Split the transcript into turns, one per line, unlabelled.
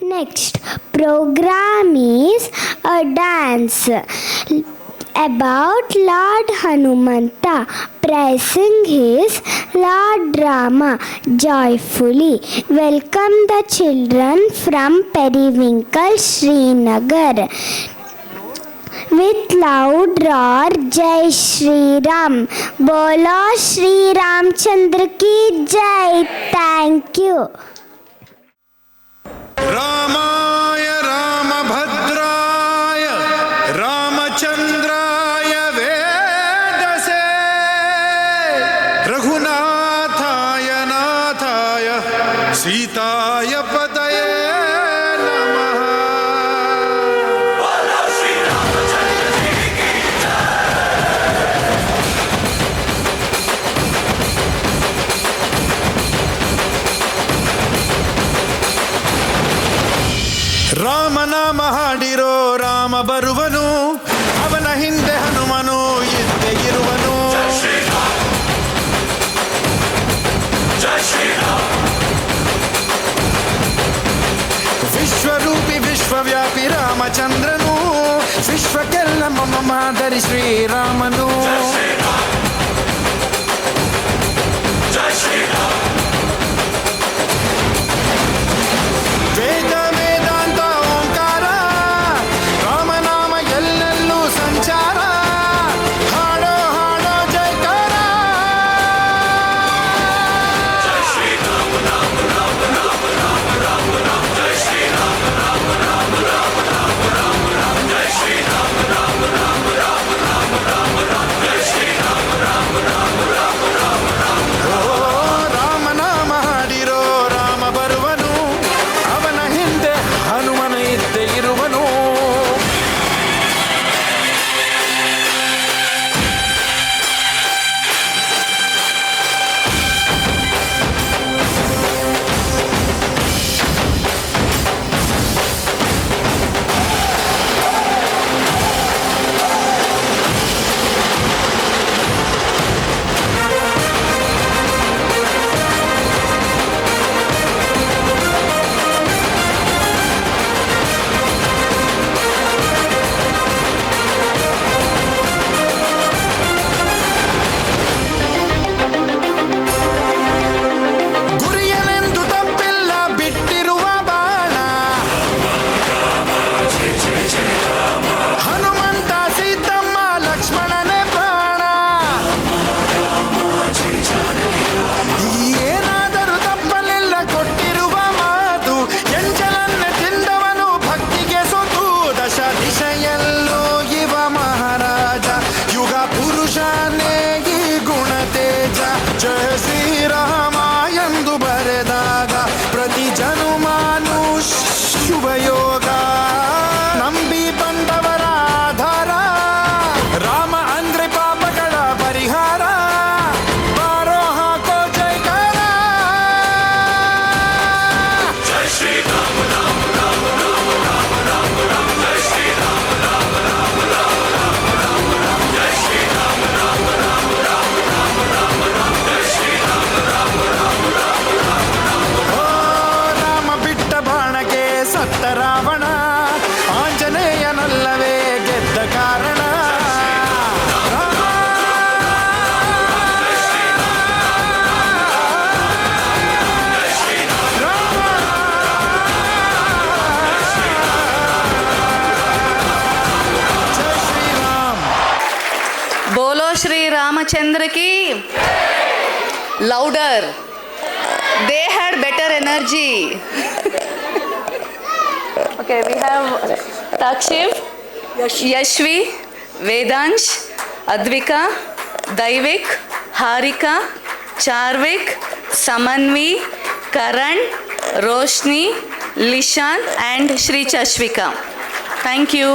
Next program is a dance about Lord Hanumanta praising his Lord Rama joyfully. Welcome the children from Periwinkle, Srinagar. With loud roar, Jai Shri Ram. Bolo Shri Ramchandra ki Jai. Thank you.
रामाय रामभद्राय रामचन्द्राय वेदसे रघुनाथाय नाथाय सीताय पतये नमः। ರಾಮನಾಮ ಹಾಡಿರೋ ರಾಮ ಬರುವನು, ಅವನ ಹಿಂದೆ ಹನುಮನು ಇದ್ದೇ ಇರುವನು. ವಿಶ್ವರೂಪಿ ವಿಶ್ವವ್ಯಾಪಿ ರಾಮಚಂದ್ರನು, ವಿಶ್ವಕ್ಕೆಲ್ಲ ಮಮ ಮಾದರಿ ಶ್ರೀರಾಮನು. ವೇದ ವೇದಾಂತ ಓಂಕಾರ, ರಾಮನಾಮ ಎಲ್ಲೆಲ್ಲೂ ಸಂಚಾರ. ಹಾಡೋ ಹಾಡೋ ಜೈಕಾರ. ರಾಮನಾಮ ಹಾಡಿರೋ ರಾಮ ಬರುವನು, ಅವನ ಹಿಂದೆ ಹನುಮನ ಇದ್ದೇ ಇರುವನು. ಗುರಿಯನೆಂದು ತಪ್ಪಿಲ್ಲ ಬಿಟ್ಟಿರುವ ಬಾಣ, ಹನುಮಂತ ಸೀತಮ್ಮ ಲಕ್ಷ್ಮಣನೇ ಪ್ರಾಣ. ಏನಾದರೂ ತಪ್ಪಲಿಲ್ಲ ಕೊಟ್ಟಿರುವ ಮಾತು, ಎಂಜಲನ್ನೇ ತಿಂದವನು ಭಕ್ತಿಗೆ ಸೋತು. ದಶ ದಿಶೆಯಲ್ಲೂ ಇವ ಮಹಾರಾಜ, ಯುಗ ಪುರುಷನೇ ಈ ಗುಣ ತೇಜ. ಜಯ ಶ್ರೀರಾಮ ಎಂದು ಬರೆದಾಗ ಪ್ರತಿ ಜನುಮಾನು ಶುಭಯೋಗ. ನಂಬಿ ಬಂದವರ ಆಧಾರ, ರಾಮ ಅಂದ್ರೆ ಪಾಪಗಳ ಪರಿಹಾರ. ಬಾರೋ ಹಾಕೋ ಜೈಕಾರ. ಓ ರಾಮ ಬಿಟ್ಟ ಬಾಣಕ್ಕೆ ಸತ್ತ ರಾವಣ, ಆಂಜನೇಯನಲ್ಲವೇ ಗೆದ್ದ ಕಾರಣ. ಜೈ ಶ್ರೀರಾಮ್.
बोलो श्री रामचंद्र की louder. They had better energy. Okay, we have Takshiv, Yashvi, Vedansh, Advika, Daivik, Harika, Charvik, Samanvi, Karan, Roshni, Lishan and Shri Chashvika. Thank you.